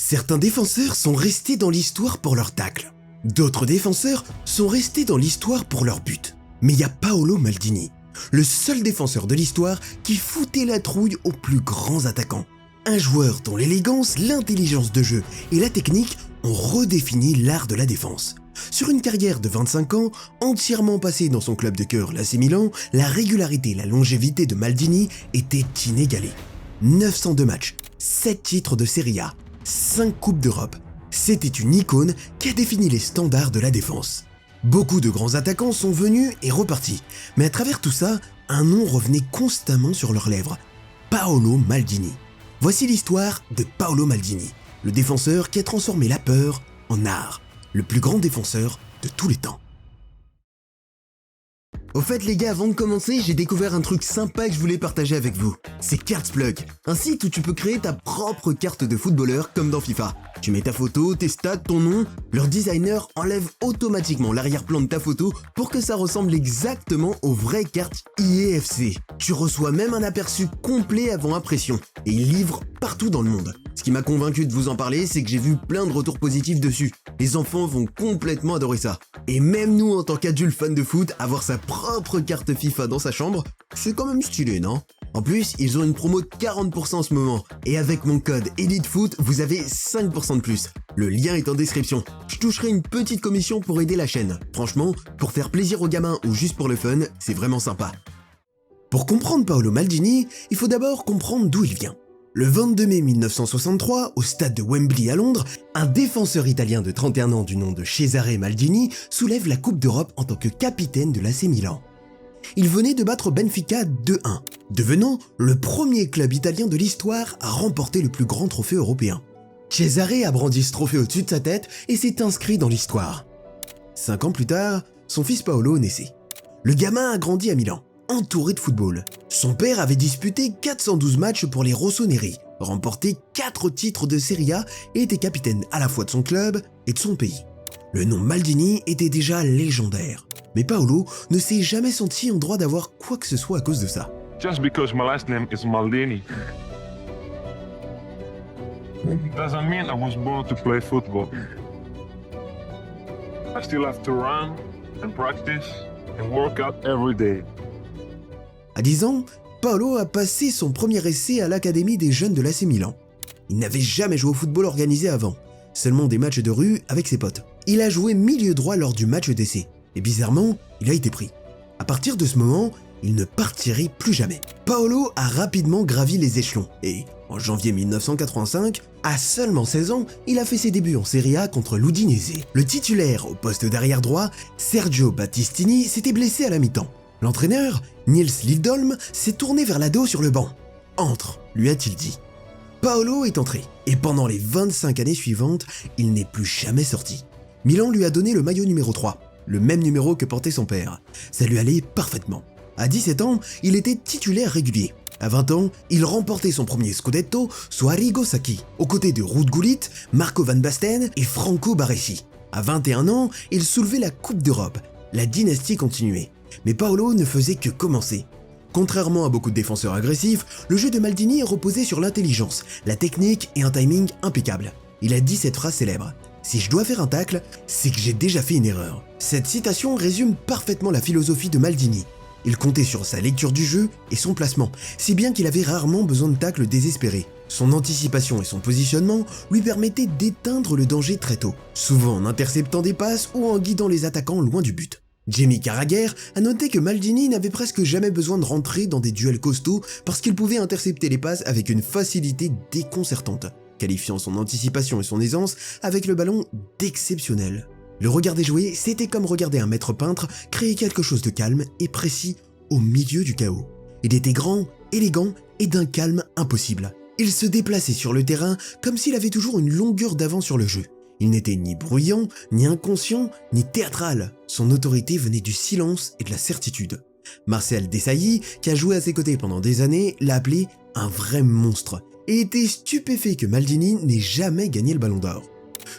Certains défenseurs sont restés dans l'histoire pour leur tacle. D'autres défenseurs sont restés dans l'histoire pour leur but. Mais il y a Paolo Maldini, le seul défenseur de l'histoire qui foutait la trouille aux plus grands attaquants. Un joueur dont l'élégance, l'intelligence de jeu et la technique ont redéfini l'art de la défense. Sur une carrière de 25 ans, entièrement passée dans son club de cœur, l'AC Milan, la régularité et la longévité de Maldini étaient inégalées. 902 matchs, 7 titres de Serie A, 5 Coupes d'Europe. C'était une icône qui a défini les standards de la défense. Beaucoup de grands attaquants sont venus et repartis, mais à travers tout ça, un nom revenait constamment sur leurs lèvres. Paolo Maldini. Voici l'histoire de Paolo Maldini, le défenseur qui a transformé la peur en art, le plus grand défenseur de tous les temps. Au fait les gars, avant de commencer, j'ai découvert un truc sympa que je voulais partager avec vous. C'est Cardsplug, un site où tu peux créer ta propre carte de footballeur comme dans FIFA. Tu mets ta photo, tes stats, ton nom, leur designer enlève automatiquement l'arrière-plan de ta photo pour que ça ressemble exactement aux vraies cartes EAFC. Tu reçois même un aperçu complet avant impression et ils livrent partout dans le monde. Ce qui m'a convaincu de vous en parler, c'est que j'ai vu plein de retours positifs dessus. Les enfants vont complètement adorer ça. Et même nous, en tant qu'adultes fans de foot, avoir sa propre carte FIFA dans sa chambre, c'est quand même stylé, non? En plus, ils ont une promo de 40% en ce moment. Et avec mon code ELITEFOOT, vous avez 5% de plus. Le lien est en description. Je toucherai une petite commission pour aider la chaîne. Franchement, pour faire plaisir aux gamins ou juste pour le fun, c'est vraiment sympa. Pour comprendre Paolo Maldini, il faut d'abord comprendre d'où il vient. Le 22 mai 1963, au stade de Wembley à Londres, un défenseur italien de 31 ans du nom de Cesare Maldini soulève la Coupe d'Europe en tant que capitaine de l'AC Milan. Il venait de battre Benfica 2-1, devenant le premier club italien de l'histoire à remporter le plus grand trophée européen. Cesare a brandi ce trophée au-dessus de sa tête et s'est inscrit dans l'histoire. 5 ans plus tard, son fils Paolo naissait. Le gamin a grandi à Milan, entouré de football. Son père avait disputé 412 matchs pour les Rossoneri, remporté 4 titres de Serie A et était capitaine à la fois de son club et de son pays. Le nom Maldini était déjà légendaire, mais Paolo ne s'est jamais senti en droit d'avoir quoi que ce soit à cause de ça. Just because my last name is Maldini doesn't mean I was born to play football. I still have to run and practice and work out every day. À 10 ans, Paolo a passé son premier essai à l'académie des jeunes de l'AC Milan. Il n'avait jamais joué au football organisé avant, seulement des matchs de rue avec ses potes. Il a joué milieu droit lors du match d'essai, et bizarrement, il a été pris. À partir de ce moment, il ne partirait plus jamais. Paolo a rapidement gravi les échelons, et en janvier 1985, à seulement 16 ans, il a fait ses débuts en Serie A contre l'Udinese. Le titulaire au poste d'arrière droit, Sergio Battistini, s'était blessé à la mi-temps. L'entraîneur, Nils Lidholm, s'est tourné vers l'ado sur le banc. « Entre », lui a-t-il dit. Paolo est entré, et pendant les 25 années suivantes, il n'est plus jamais sorti. Milan lui a donné le maillot numéro 3, le même numéro que portait son père. Ça lui allait parfaitement. À 17 ans, il était titulaire régulier. À 20 ans, il remportait son premier scudetto sous Arrigo Sacchi, aux côtés de Ruud Gullit, Marco van Basten et Franco Baresi. À 21 ans, il soulevait la Coupe d'Europe. La dynastie continuait. Mais Paolo ne faisait que commencer. Contrairement à beaucoup de défenseurs agressifs, le jeu de Maldini reposait sur l'intelligence, la technique et un timing impeccable. Il a dit cette phrase célèbre. « Si je dois faire un tacle, c'est que j'ai déjà fait une erreur ». Cette citation résume parfaitement la philosophie de Maldini. Il comptait sur sa lecture du jeu et son placement, si bien qu'il avait rarement besoin de tacles désespérés. Son anticipation et son positionnement lui permettaient d'éteindre le danger très tôt, souvent en interceptant des passes ou en guidant les attaquants loin du but. Jamie Carragher a noté que Maldini n'avait presque jamais besoin de rentrer dans des duels costauds parce qu'il pouvait intercepter les passes avec une facilité déconcertante, qualifiant son anticipation et son aisance avec le ballon d'exceptionnel. Le regarder jouer, c'était comme regarder un maître peintre créer quelque chose de calme et précis au milieu du chaos. Il était grand, élégant et d'un calme impossible. Il se déplaçait sur le terrain comme s'il avait toujours une longueur d'avance sur le jeu. Il n'était ni bruyant, ni inconscient, ni théâtral. Son autorité venait du silence et de la certitude. Marcel Desailly, qui a joué à ses côtés pendant des années, l'a appelé un vrai monstre et était stupéfait que Maldini n'ait jamais gagné le Ballon d'Or.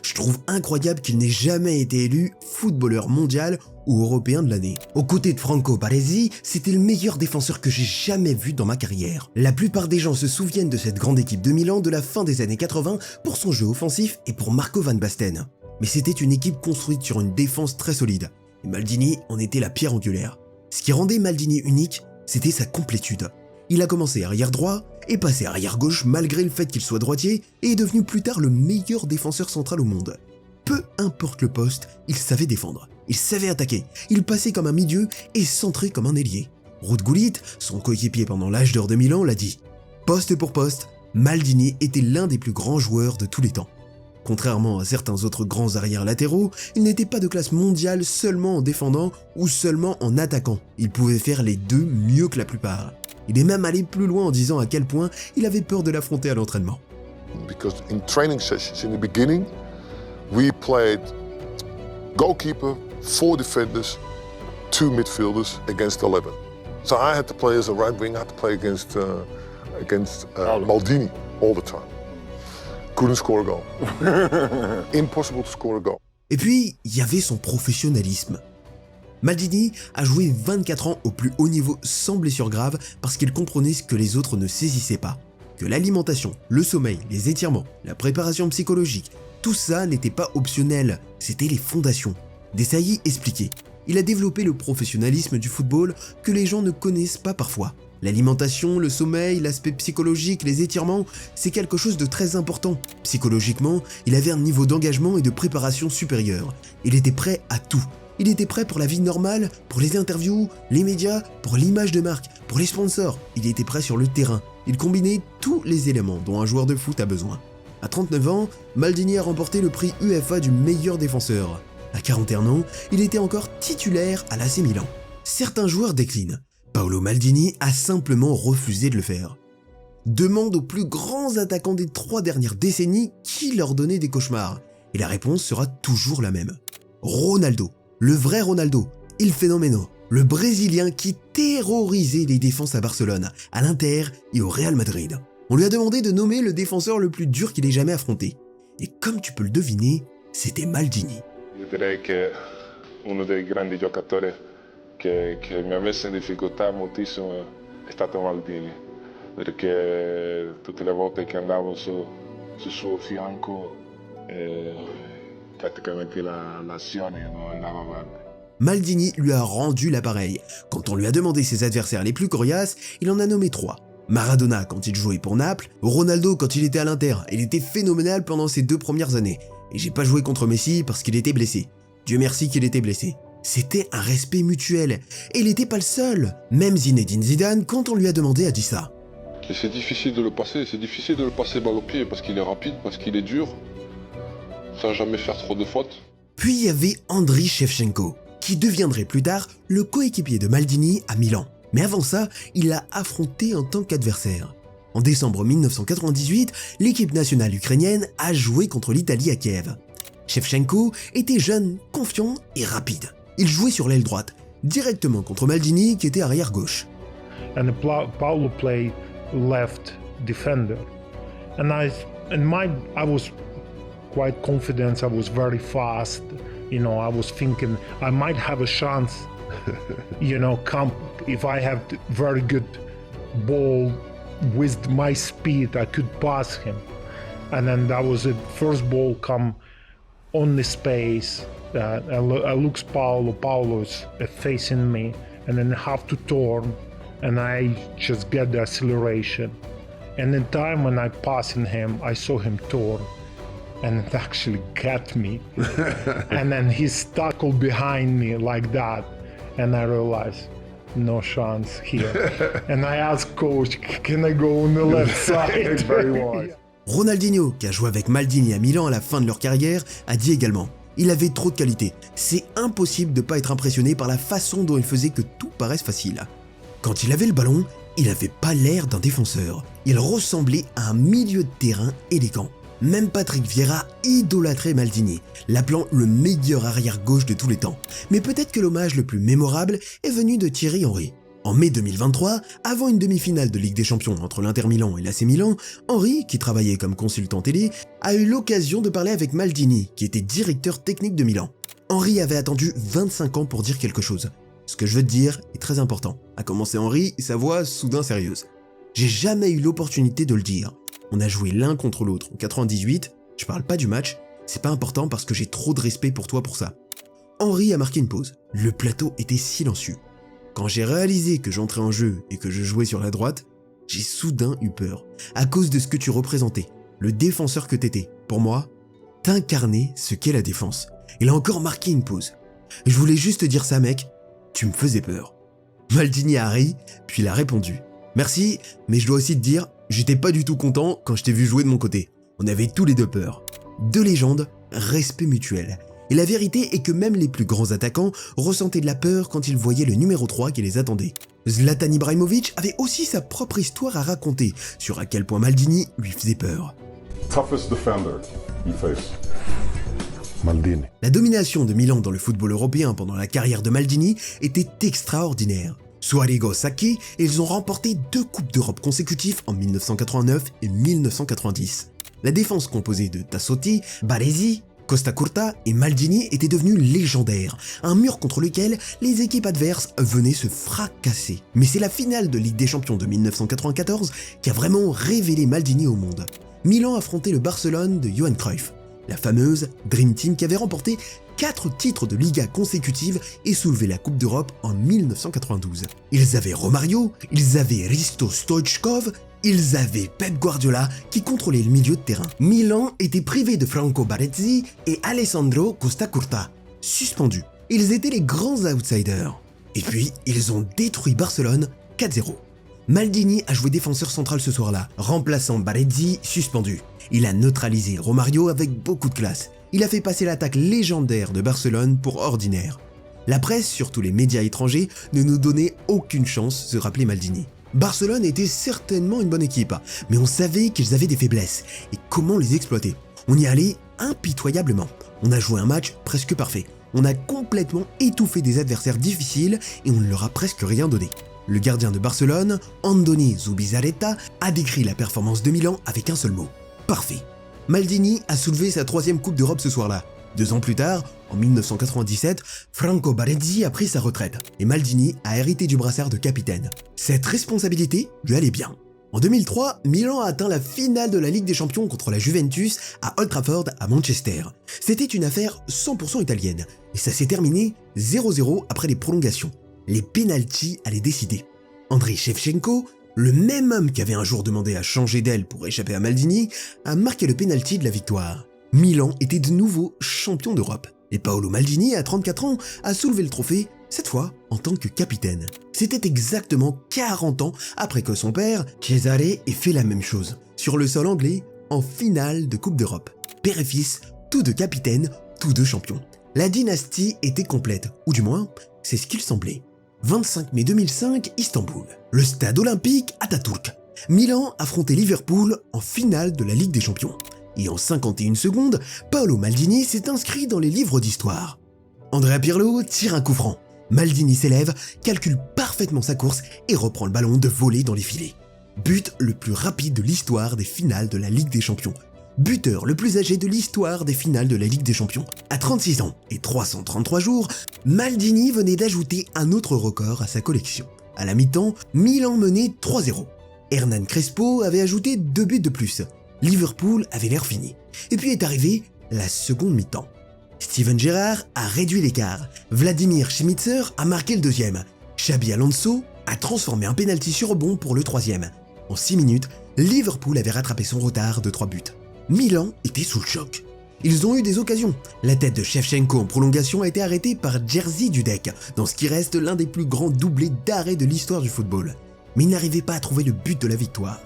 Je Je trouve incroyable qu'il n'ait jamais été élu footballeur mondial ou européen de l'année. Aux côtés de Franco Baresi, c'était le meilleur défenseur que j'ai jamais vu dans ma carrière. La plupart des gens se souviennent de cette grande équipe de Milan de la fin des années 80 pour son jeu offensif et pour Marco van Basten. Mais c'était une équipe construite sur une défense très solide. Et Maldini en était la pierre angulaire. Ce qui rendait Maldini unique, c'était sa complétude. Il a commencé arrière droit et passé arrière gauche malgré le fait qu'il soit droitier et est devenu plus tard le meilleur défenseur central au monde. Peu importe le poste, il savait défendre. Il savait attaquer, il passait comme un milieu et centrait comme un ailier. Ruud Gullit, son coéquipier pendant l'âge d'or de Milan, l'a dit. Poste pour poste, Maldini était l'un des plus grands joueurs de tous les temps. Contrairement à certains autres grands arrières latéraux, il n'était pas de classe mondiale seulement en défendant ou seulement en attaquant. Il pouvait faire les deux mieux que la plupart. Il est même allé plus loin en disant à quel point il avait peur de l'affronter à l'entraînement. Because in training sessions in the beginning, we played goalkeeper, 4 defenders, 2 midfielders against 11. So I had to play as a right wing. I had to play against Maldini all the time. Couldn't score a goal. Impossible to score a goal. Et puis, il y avait son professionnalisme. Maldini a joué 24 ans au plus haut niveau sans blessure grave parce qu'il comprenait ce que les autres ne saisissaient pas. Que l'alimentation, le sommeil, les étirements, la préparation psychologique, tout ça n'était pas optionnel, c'était les fondations. Desailly expliquait. Il a développé le professionnalisme du football que les gens ne connaissent pas parfois. L'alimentation, le sommeil, l'aspect psychologique, les étirements, c'est quelque chose de très important. Psychologiquement, il avait un niveau d'engagement et de préparation supérieur. Il était prêt à tout. Il était prêt pour la vie normale, pour les interviews, les médias, pour l'image de marque, pour les sponsors. Il était prêt sur le terrain. Il combinait tous les éléments dont un joueur de foot a besoin. À 39 ans, Maldini a remporté le prix UEFA du meilleur défenseur. À 41 ans, il était encore titulaire à l'AC Milan. Certains joueurs déclinent. Paolo Maldini a simplement refusé de le faire. Demande aux plus grands attaquants des 3 dernières décennies qui leur donnait des cauchemars. Et la réponse sera toujours la même. Ronaldo, le vrai Ronaldo, il phénoménal, le Brésilien qui terrorisait les défenses à Barcelone, à l'Inter et au Real Madrid. On lui a demandé de nommer le défenseur le plus dur qu'il ait jamais affronté. Et comme tu peux le deviner, c'était Maldini. Io direi che uno dei grandi giocatori che mi ha messo in difficoltà moltissimo è stato Maldini, perché tutte le volte che andavo sul suo fianco praticamente l'azione non andava avanti. Maldini lui a rendu l'appareil. Quand on lui a demandé ses adversaires les plus coriaces, il en a nommé 3. Maradona quand il jouait pour Naples, Ronaldo quand il était à l'Inter. Il était phénoménal pendant ses 2 premières années. Et j'ai pas joué contre Messi parce qu'il était blessé. Dieu merci qu'il était blessé. C'était un respect mutuel. Et il n'était pas le seul. Même Zinedine Zidane, quand on lui a demandé, a dit ça. Et c'est difficile de le passer balle au pied parce qu'il est rapide, parce qu'il est dur, sans jamais faire trop de fautes. Puis il y avait Andriy Shevchenko, qui deviendrait plus tard le coéquipier de Maldini à Milan. Mais avant ça, il l'a affronté en tant qu'adversaire. En décembre 1998, l'équipe nationale ukrainienne a joué contre l'Italie à Kiev. Shevchenko était jeune, confiant et rapide. Il jouait sur l'aile droite, directement contre Maldini qui était arrière gauche. And Paolo played left defender, and I was quite confident. I was very fast. I was thinking I might have a chance. Come if I have very good ball with my speed, I could pass him. And then that was it. First ball come on the space. I look Paolo's facing me, and then have to turn, and I just get the acceleration. And the time when I passing him, I saw him turn, and it actually got me. And then he tackled behind me like that, and I realized no chance here. And I asked coach, can I go on the left side? Very wise. Ronaldinho, qui a joué avec Maldini à Milan à la fin de leur carrière, a dit également « Il avait trop de qualité. C'est impossible de ne pas être impressionné par la façon dont il faisait que tout paraisse facile. » Quand il avait le ballon, il n'avait pas l'air d'un défenseur. Il ressemblait à un milieu de terrain élégant. Même Patrick Vieira idolâtrait Maldini, l'appelant le meilleur arrière-gauche de tous les temps. Mais peut-être que l'hommage le plus mémorable est venu de Thierry Henry. En mai 2023, avant une demi-finale de Ligue des Champions entre l'Inter Milan et l'AC Milan, Henry, qui travaillait comme consultant télé, a eu l'occasion de parler avec Maldini, qui était directeur technique de Milan. Henry avait attendu 25 ans pour dire quelque chose. Ce que je veux te dire est très important. A commencé Henry, sa voix soudain sérieuse. J'ai jamais eu l'opportunité de le dire. On a joué l'un contre l'autre en 98, je parle pas du match, c'est pas important parce que j'ai trop de respect pour toi pour ça. Henry a marqué une pause. Le plateau était silencieux. Quand j'ai réalisé que j'entrais en jeu et que je jouais sur la droite, j'ai soudain eu peur, à cause de ce que tu représentais, le défenseur que t'étais. Pour moi, t'incarnais ce qu'est la défense. Il a encore marqué une pause. Je voulais juste te dire ça, mec, tu me faisais peur. Maldini a ri, puis il a répondu. Merci, mais je dois aussi te dire, j'étais pas du tout content quand je t'ai vu jouer de mon côté. On avait tous les deux peur. Deux légendes, respect mutuel. Et la vérité est que même les plus grands attaquants ressentaient de la peur quand ils voyaient le numéro 3 qui les attendait. Zlatan Ibrahimovic avait aussi sa propre histoire à raconter sur à quel point Maldini lui faisait peur. Toughest defender you face? Maldini. La domination de Milan dans le football européen pendant la carrière de Maldini était extraordinaire. Sous Arrigo Sacchi, ils ont remporté 2 Coupes d'Europe consécutives en 1989 et 1990. La défense composée de Tassotti, Baresi, Costa Curta et Maldini était devenue légendaire, un mur contre lequel les équipes adverses venaient se fracasser. Mais c'est la finale de Ligue des Champions de 1994 qui a vraiment révélé Maldini au monde. Milan affrontait le Barcelone de Johan Cruyff, la fameuse Dream Team qui avait remporté 4 titres de Liga consécutives et soulevé la Coupe d'Europe en 1992. Ils avaient Romario, ils avaient Risto Stoichkov, ils avaient Pep Guardiola qui contrôlait le milieu de terrain. Milan était privé de Franco Baresi et Alessandro Costa Curta, suspendus. Ils étaient les grands outsiders. Et puis, ils ont détruit Barcelone 4-0. Maldini a joué défenseur central ce soir-là, remplaçant Baresi suspendu. Il a neutralisé Romario avec beaucoup de classe. Il a fait passer l'attaque légendaire de Barcelone pour ordinaire. La presse, surtout les médias étrangers, ne nous donnait aucune chance de rappeler Maldini. Barcelone était certainement une bonne équipe, mais on savait qu'ils avaient des faiblesses, et comment les exploiter. On y allait impitoyablement. On a joué un match presque parfait. On a complètement étouffé des adversaires difficiles et on ne leur a presque rien donné. Le gardien de Barcelone, Andoni Zubizarreta, a décrit la performance de Milan avec un seul mot. Parfait. Maldini a soulevé sa 3e Coupe d'Europe ce soir-là. 2 ans plus tard, en 1997, Franco Baresi a pris sa retraite et Maldini a hérité du brassard de capitaine. Cette responsabilité lui allait bien. En 2003, Milan a atteint la finale de la Ligue des Champions contre la Juventus à Old Trafford à Manchester. C'était une affaire 100% italienne et ça s'est terminé 0-0 après les prolongations. Les pénaltys allaient décider. Andriy Shevchenko, le même homme qui avait un jour demandé à changer d'aile pour échapper à Maldini, a marqué le pénalty de la victoire. Milan était de nouveau champion d'Europe. Et Paolo Maldini, à 34 ans, a soulevé le trophée, cette fois en tant que capitaine. C'était exactement 40 ans après que son père, Cesare, ait fait la même chose, sur le sol anglais, en finale de Coupe d'Europe. Père et fils, tous deux capitaines, tous deux champions. La dynastie était complète, ou du moins, c'est ce qu'il semblait. 25 mai 2005, Istanbul. Le stade olympique Atatürk. Milan affrontait Liverpool en finale de la Ligue des Champions. Et en 51 secondes, Paolo Maldini s'est inscrit dans les livres d'histoire. Andrea Pirlo tire un coup franc. Maldini s'élève, calcule parfaitement sa course et reprend le ballon de volée dans les filets. But le plus rapide de l'histoire des finales de la Ligue des Champions. Buteur le plus âgé de l'histoire des finales de la Ligue des Champions. À 36 ans et 333 jours, Maldini venait d'ajouter un autre record à sa collection. À la mi-temps, Milan menait 3-0. Hernan Crespo avait ajouté 2 buts de plus. Liverpool avait l'air fini. Et puis est arrivée la seconde mi-temps. Steven Gerrard a réduit l'écart. Vladimir Schmitzer a marqué le 2e. Xabi Alonso a transformé un pénalty sur rebond pour le 3e. En 6 minutes, Liverpool avait rattrapé son retard de 3 buts. Milan était sous le choc. Ils ont eu des occasions. La tête de Shevchenko en prolongation a été arrêtée par Jerzy Dudek, dans ce qui reste l'un des plus grands doublés d'arrêt de l'histoire du football. Mais il n'arrivait pas à trouver le but de la victoire.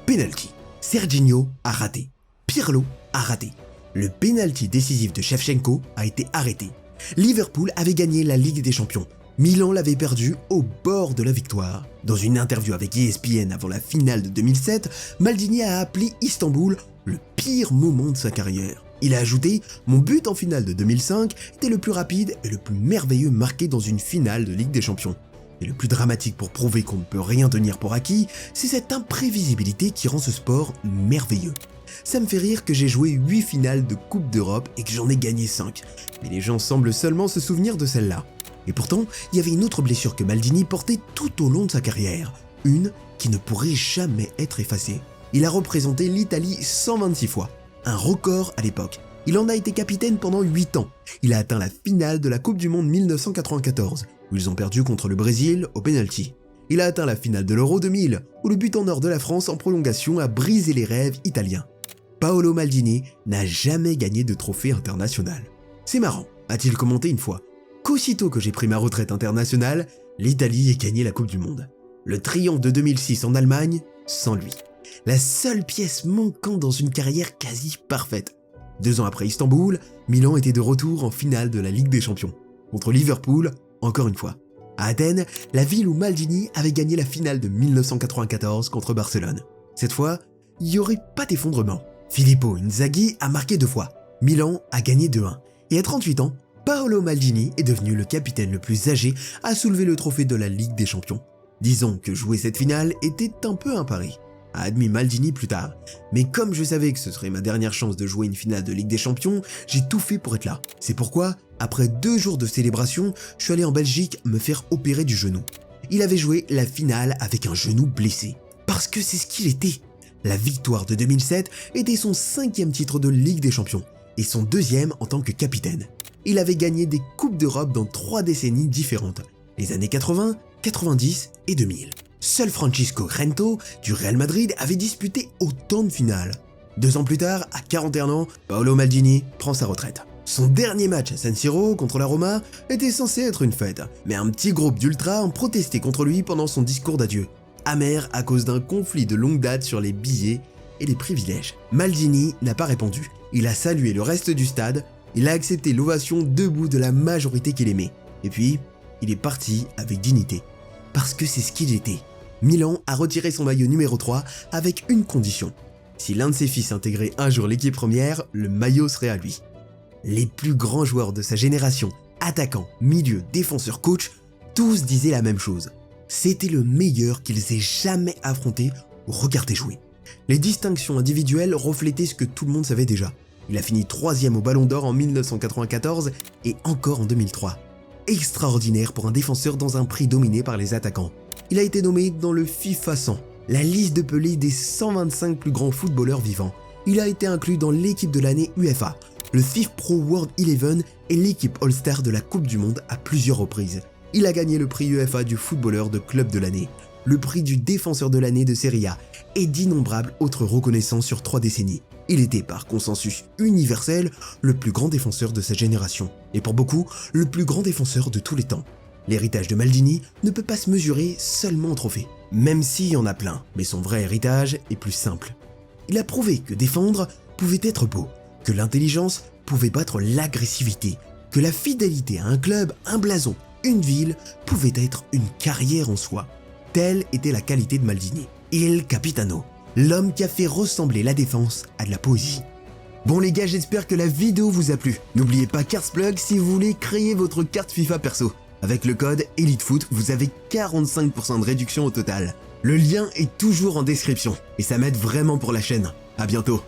Penalty. Serginho a raté. Pirlo a raté. Le penalty décisif de Shevchenko a été arrêté. Liverpool avait gagné la Ligue des Champions. Milan l'avait perdu au bord de la victoire. Dans une interview avec ESPN avant la finale de 2007, Maldini a appelé Istanbul le pire moment de sa carrière. Il a ajouté « Mon but en finale de 2005 était le plus rapide et le plus merveilleux marqué dans une finale de Ligue des Champions. Et le plus dramatique pour prouver qu'on ne peut rien tenir pour acquis, c'est cette imprévisibilité qui rend ce sport merveilleux. Ça me fait rire que j'ai joué 8 finales de Coupe d'Europe et que j'en ai gagné 5, mais les gens semblent seulement se souvenir de celle-là. Et pourtant, il y avait une autre blessure que Maldini portait tout au long de sa carrière, une qui ne pourrait jamais être effacée. Il a représenté l'Italie 126 fois, un record à l'époque. Il en a été capitaine pendant 8 ans. Il a atteint la finale de la Coupe du Monde 1994, où ils ont perdu contre le Brésil au penalty. Il a atteint la finale de l'Euro 2000, où le but en or de la France en prolongation a brisé les rêves italiens. Paolo Maldini n'a jamais gagné de trophée international. C'est marrant, a-t-il commenté une fois, qu'aussitôt que j'ai pris ma retraite internationale, l'Italie ait gagné la Coupe du Monde. Le triomphe de 2006 en Allemagne, sans lui. La seule pièce manquante dans une carrière quasi parfaite. 2 ans après Istanbul, Milan était de retour en finale de la Ligue des Champions. Contre Liverpool, encore une fois. À Athènes, la ville où Maldini avait gagné la finale de 1994 contre Barcelone. Cette fois, il n'y aurait pas d'effondrement. Filippo Inzaghi a marqué 2 fois. Milan a gagné 2-1. Et à 38 ans, Paolo Maldini est devenu le capitaine le plus âgé à soulever le trophée de la Ligue des Champions. Disons que jouer cette finale était un peu un pari, a admis Maldini plus tard. Mais comme je savais que ce serait ma dernière chance de jouer une finale de Ligue des Champions, j'ai tout fait pour être là. C'est pourquoi, après 2 jours de célébration, je suis allé en Belgique me faire opérer du genou. Il avait joué la finale avec un genou blessé. Parce que c'est ce qu'il était. La victoire de 2007 était son 5e titre de Ligue des Champions et son 2e en tant que capitaine. Il avait gagné des Coupes d'Europe dans 3 décennies différentes, les années 80, 90 et 2000. Seul Francisco Rento du Real Madrid avait disputé autant de finales. 2 ans plus tard, à 41 ans, Paolo Maldini prend sa retraite. Son dernier match à San Siro contre la Roma était censé être une fête, mais un petit groupe d'ultras ont protesté contre lui pendant son discours d'adieu, amer à cause d'un conflit de longue date sur les billets et les privilèges. Maldini n'a pas répondu. Il a salué le reste du stade, il a accepté l'ovation debout de la majorité qu'il aimait. Et puis, il est parti avec dignité. Parce que c'est ce qu'il était. Milan a retiré son maillot numéro 3 avec une condition. Si l'un de ses fils intégrait un jour l'équipe première, le maillot serait à lui. Les plus grands joueurs de sa génération, attaquants, milieu, défenseurs, coach, tous disaient la même chose. C'était le meilleur qu'ils aient jamais affronté ou regardé jouer. Les distinctions individuelles reflétaient ce que tout le monde savait déjà. Il a fini 3e au Ballon d'Or en 1994 et encore en 2003. Extraordinaire pour un défenseur dans un prix dominé par les attaquants. Il a été nommé dans le FIFA 100, la liste de Pelé des 125 plus grands footballeurs vivants. Il a été inclus dans l'équipe de l'année UEFA, le FIFA Pro World 11 et l'équipe All-Star de la Coupe du Monde à plusieurs reprises. Il a gagné le prix UEFA du footballeur de club de l'année, le prix du défenseur de l'année de Serie A et d'innombrables autres reconnaissances sur 3 décennies. Il était par consensus universel le plus grand défenseur de sa génération et pour beaucoup le plus grand défenseur de tous les temps. L'héritage de Maldini ne peut pas se mesurer seulement en trophées, même s'il y en a plein, mais son vrai héritage est plus simple. Il a prouvé que défendre pouvait être beau, que l'intelligence pouvait battre l'agressivité, que la fidélité à un club, un blason, une ville pouvait être une carrière en soi. Telle était la qualité de Maldini. Il Capitano, l'homme qui a fait ressembler la défense à de la poésie. Bon les gars, j'espère que la vidéo vous a plu. N'oubliez pas CartsPlug si vous voulez créer votre carte FIFA perso. Avec le code EliteFoot, vous avez 45% de réduction au total. Le lien est toujours en description et ça m'aide vraiment pour la chaîne. À bientôt.